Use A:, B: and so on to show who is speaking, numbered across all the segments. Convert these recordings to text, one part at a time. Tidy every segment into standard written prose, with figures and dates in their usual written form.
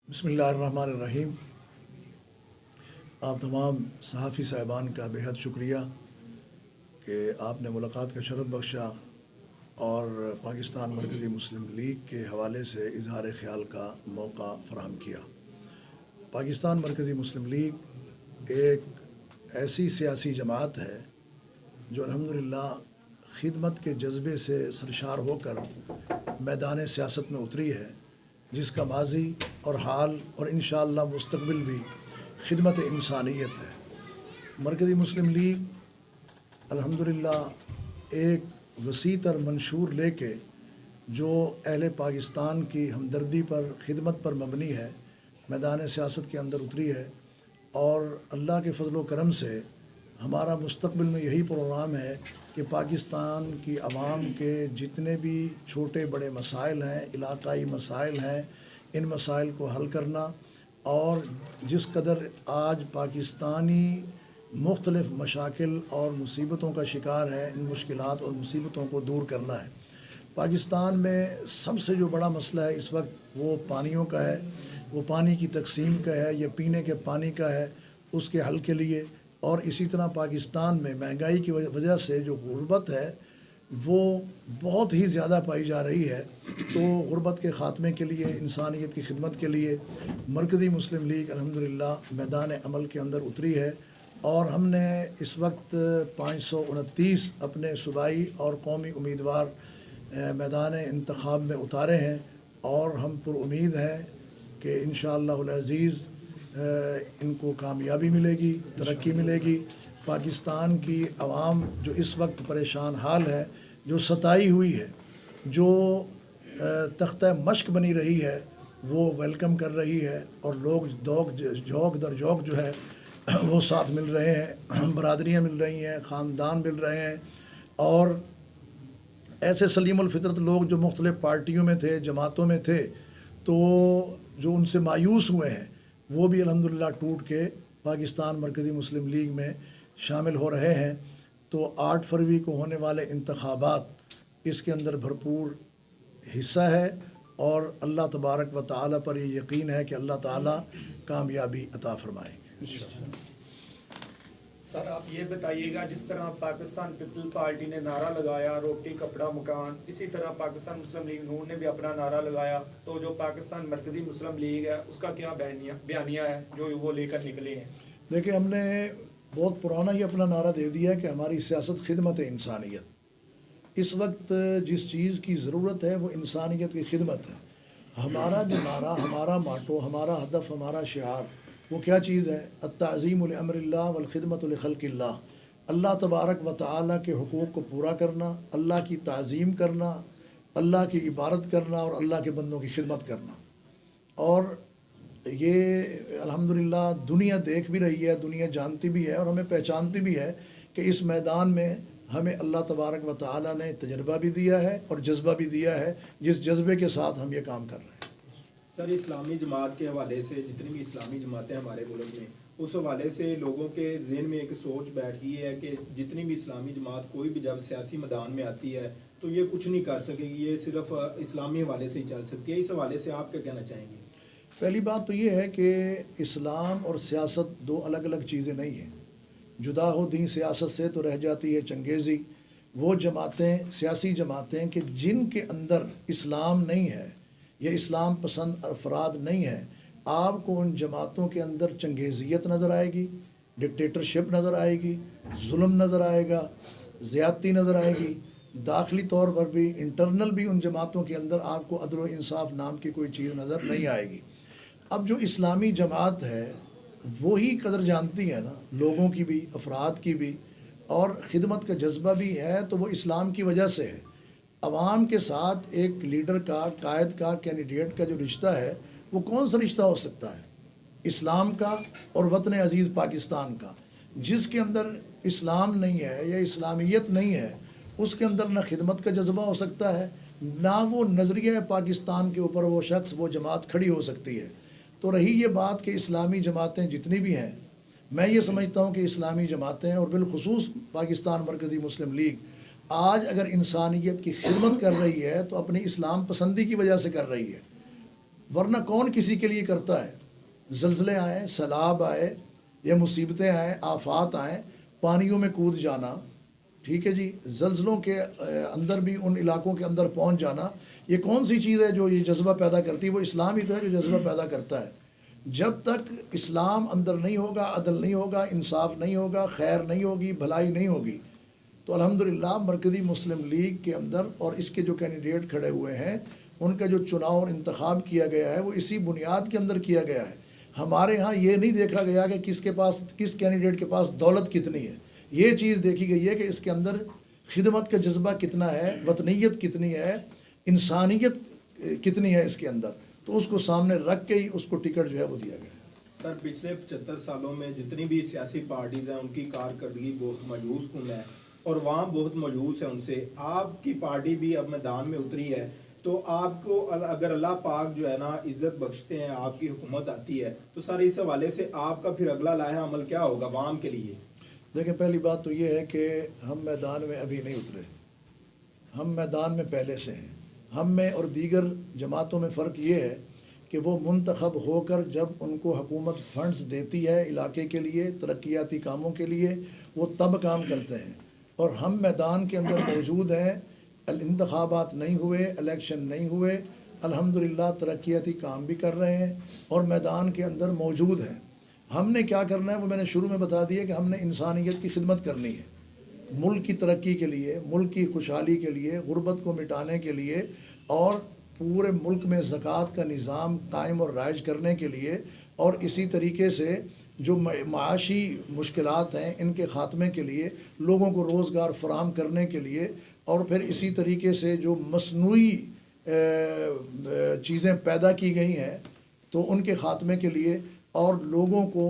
A: بسم اللہ الرحمن الرحیم۔ آپ تمام صحافی صاحبان کا بہت شکریہ کہ آپ نے ملاقات کا شرف بخشا اور پاکستان مرکزی مسلم لیگ کے حوالے سے اظہار خیال کا موقع فراہم کیا۔ پاکستان مرکزی مسلم لیگ ایک ایسی سیاسی جماعت ہے جو الحمدللہ خدمت کے جذبے سے سرشار ہو کر میدان سیاست میں اتری ہے، جس کا ماضی اور حال اور انشاءاللہ مستقبل بھی خدمت انسانیت ہے۔ مرکزی مسلم لیگ الحمدللہ ایک وسیع تر منشور لے کے جو اہل پاکستان کی ہمدردی پر، خدمت پر مبنی ہے، میدان سیاست کے اندر اتری ہے، اور اللہ کے فضل و کرم سے ہمارا مستقبل میں یہی پروگرام ہے کہ پاکستان کی عوام کے جتنے بھی چھوٹے بڑے مسائل ہیں، علاقائی مسائل ہیں، ان مسائل کو حل کرنا، اور جس قدر آج پاکستانی مختلف مشاکل اور مصیبتوں کا شکار ہے، ان مشکلات اور مصیبتوں کو دور کرنا ہے۔ پاکستان میں سب سے جو بڑا مسئلہ ہے اس وقت وہ پانیوں کا ہے، وہ پانی کی تقسیم کا ہے، یا پینے کے پانی کا ہے، اس کے حل کے لیے، اور اسی طرح پاکستان میں مہنگائی کی وجہ سے جو غربت ہے وہ بہت ہی زیادہ پائی جا رہی ہے۔ تو غربت کے خاتمے کے لیے، انسانیت کی خدمت کے لیے مرکزی مسلم لیگ الحمدللہ میدان عمل کے اندر اتری ہے، اور ہم نے اس وقت 529 اپنے صوبائی اور قومی امیدوار میدان انتخاب میں اتارے ہیں، اور ہم پر امید ہیں کہ انشاءاللہ العزیز ان کو کامیابی ملے گی، ترقی ملے گی۔ پاکستان کی عوام جو اس وقت پریشان حال ہے، جو ستائی ہوئی ہے، جو تختہ مشق بنی رہی ہے، وہ ویلکم کر رہی ہے، اور لوگ جھوک در جھوک جو ہے وہ ساتھ مل رہے ہیں، برادریاں مل رہی ہیں، خاندان مل رہے ہیں، اور ایسے سلیم الفطرت لوگ جو مختلف پارٹیوں میں تھے، جماعتوں میں تھے، تو جو ان سے مایوس ہوئے ہیں وہ بھی الحمدللہ ٹوٹ کے پاکستان مرکزی مسلم لیگ میں شامل ہو رہے ہیں۔ تو 8 فروری کو ہونے والے انتخابات اس کے اندر بھرپور حصہ ہے، اور اللہ تبارک و تعالیٰ پر یہ یقین ہے کہ اللہ تعالیٰ کامیابی عطا فرمائیں گے۔
B: سر آپ یہ بتائیے گا، جس طرح پاکستان پیپل پارٹی نے نعرہ لگایا روٹی کپڑا مکان، اسی طرح پاکستان مسلم لیگ نون نے بھی اپنا نعرہ لگایا، تو جو پاکستان مرکزی مسلم لیگ ہے اس کا کیا بیانیہ ہے جو وہ لے کر نکلے ہیں؟
A: دیکھیں، ہم نے بہت پرانا ہی اپنا نعرہ دے دیا کہ ہماری سیاست خدمت انسانیت۔ اس وقت جس چیز کی ضرورت ہے وہ انسانیت کی خدمت ہے۔ ہمارا جو نعرہ، ہمارا ماٹو، ہمارا ہدف، ہمارا شعار وہ کیا چیز ہے؟ التعظیم لامر اللہ والخدمت لخلق اللہ۔ اللہ تبارک و تعالیٰ کے حقوق کو پورا کرنا، اللہ کی تعظیم کرنا، اللہ کی عبادت کرنا، اور اللہ کے بندوں کی خدمت کرنا۔ اور یہ الحمدللہ دنیا دیکھ بھی رہی ہے، دنیا جانتی بھی ہے، اور ہمیں پہچانتی بھی ہے کہ اس میدان میں ہمیں اللہ تبارک و تعالیٰ نے تجربہ بھی دیا ہے اور جذبہ بھی دیا ہے، جس جذبے کے ساتھ ہم یہ کام کر رہے ہیں۔
C: سر، اسلامی جماعت کے حوالے سے جتنی بھی اسلامی جماعتیں ہمارے ملک میں، اس حوالے سے لوگوں کے ذہن میں ایک سوچ بیٹھ گئی ہے کہ جتنی بھی اسلامی جماعت کوئی بھی جب سیاسی میدان میں آتی ہے تو یہ کچھ نہیں کر سکے گی، یہ صرف اسلامی حوالے سے ہی چل سکتی ہے۔ اس حوالے سے آپ کیا کہنا چاہیں گے؟
A: پہلی بات تو یہ ہے کہ اسلام اور سیاست دو الگ الگ چیزیں نہیں ہیں۔ جدا ہو دین سیاست سے تو رہ جاتی ہے چنگیزی۔ وہ جماعتیں، سیاسی جماعتیں کہ جن کے اندر اسلام نہیں ہے یا اسلام پسند افراد نہیں ہیں، آپ کو ان جماعتوں کے اندر چنگیزیت نظر آئے گی، ڈکٹیٹرشپ نظر آئے گی، ظلم نظر آئے گا، زیادتی نظر آئے گی۔ داخلی طور پر بھی، انٹرنل بھی ان جماعتوں کے اندر آپ کو عدل و انصاف نام کی کوئی چیز نظر نہیں آئے گی۔ اب جو اسلامی جماعت ہے وہی قدر جانتی ہے نا، لوگوں کی بھی، افراد کی بھی، اور خدمت کا جذبہ بھی ہے، تو وہ اسلام کی وجہ سے ہے۔ عوام کے ساتھ ایک لیڈر کا، قائد کا، کینڈیڈیٹ کا جو رشتہ ہے وہ کون سا رشتہ ہو سکتا ہے؟ اسلام کا اور وطن عزیز پاکستان کا۔ جس کے اندر اسلام نہیں ہے یا اسلامیت نہیں ہے، اس کے اندر نہ خدمت کا جذبہ ہو سکتا ہے، نہ وہ نظریہ پاکستان کے اوپر وہ شخص، وہ جماعت کھڑی ہو سکتی ہے۔ تو رہی یہ بات کہ اسلامی جماعتیں جتنی بھی ہیں، میں یہ سمجھتا ہوں کہ اسلامی جماعتیں اور بالخصوص پاکستان مرکزی مسلم لیگ آج اگر انسانیت کی خدمت کر رہی ہے تو اپنی اسلام پسندی کی وجہ سے کر رہی ہے۔ ورنہ کون کسی کے لیے کرتا ہے؟ زلزلے آئیں، سیلاب آئے یا مصیبتیں آئیں، آفات آئیں، پانیوں میں کود جانا، ٹھیک ہے جی، زلزلوں کے اندر بھی ان علاقوں کے اندر پہنچ جانا، یہ کون سی چیز ہے جو یہ جذبہ پیدا کرتی ہے؟ وہ اسلام ہی تو ہے جو جذبہ پیدا کرتا ہے۔ جب تک اسلام اندر نہیں ہوگا، عدل نہیں ہوگا، انصاف نہیں ہوگا، خیر نہیں ہوگی، بھلائی نہیں ہوگی، تو الحمدللہ مرکزی مسلم لیگ کے اندر اور اس کے جو کینڈیڈیٹ کھڑے ہوئے ہیں ان کا جو چناؤ اور انتخاب کیا گیا ہے وہ اسی بنیاد کے اندر کیا گیا ہے۔ ہمارے ہاں یہ نہیں دیکھا گیا کہ کس کینڈیڈیٹ کے پاس دولت کتنی ہے، یہ چیز دیکھی گئی ہے کہ اس کے اندر خدمت کا جذبہ کتنا ہے، وطنیت کتنی ہے، انسانیت کتنی ہے اس کے اندر، تو اس کو سامنے رکھ کے ہی اس کو ٹکٹ جو ہے وہ دیا گیا ہے۔
C: سر پچھلے 75 سالوں میں جتنی بھی سیاسی پارٹیز ہیں ان کی کارکردگی بہت مایوس کن ہے اور عوام بہت مایوس ہے ان سے۔ آپ کی پارٹی بھی اب میدان میں اتری ہے، تو آپ کو اگر اللہ پاک جو ہے نا عزت بخشتے ہیں، آپ کی حکومت آتی ہے، تو سر اس حوالے سے آپ کا پھر اگلا لائحہ عمل کیا ہوگا عوام کے لیے؟
A: دیکھیں، پہلی بات تو یہ ہے کہ ہم میدان میں ابھی نہیں اترے، ہم میدان میں پہلے سے ہیں۔ ہم میں اور دیگر جماعتوں میں فرق یہ ہے کہ وہ منتخب ہو کر جب ان کو حکومت فنڈز دیتی ہے علاقے کے لیے، ترقیاتی کاموں کے لیے، وہ تب کام کرتے ہیں، اور ہم میدان کے اندر موجود ہیں۔ انتخابات نہیں ہوئے، الیکشن نہیں ہوئے، الحمدللہ ترقیاتی کام بھی کر رہے ہیں اور میدان کے اندر موجود ہیں۔ ہم نے کیا کرنا ہے وہ میں نے شروع میں بتا دیا کہ ہم نے انسانیت کی خدمت کرنی ہے، ملک کی ترقی کے لیے، ملک کی خوشحالی کے لیے، غربت کو مٹانے کے لیے، اور پورے ملک میں زکوٰۃ کا نظام قائم اور رائج کرنے کے لیے، اور اسی طریقے سے جو معاشی مشکلات ہیں ان کے خاتمے کے لیے، لوگوں کو روزگار فراہم کرنے کے لیے، اور پھر اسی طریقے سے جو مصنوعی چیزیں پیدا کی گئی ہیں تو ان کے خاتمے کے لیے، اور لوگوں کو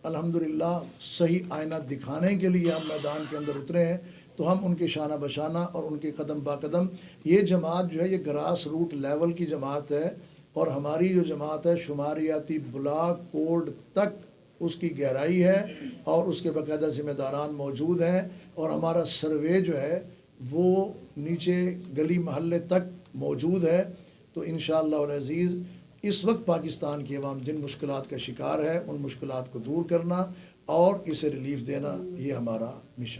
A: الحمدللہ صحیح آئینہ دکھانے کے لیے ہم میدان کے اندر اترے ہیں۔ تو ہم ان کے شانہ بشانہ اور ان کے قدم با قدم، یہ جماعت جو ہے یہ گراس روٹ لیول کی جماعت ہے، اور ہماری جو جماعت ہے شماریاتی بلاک کوڈ تک اس کی گہرائی ہے، اور اس کے باقاعدہ ذمہ داران موجود ہیں، اور ہمارا سروے جو ہے وہ نیچے گلی محلے تک موجود ہے۔ تو انشاءاللہ العزیز اس وقت پاکستان کی عوام جن مشکلات کا شکار ہے ان مشکلات کو دور کرنا اور اسے ریلیف دینا، یہ ہمارا مشن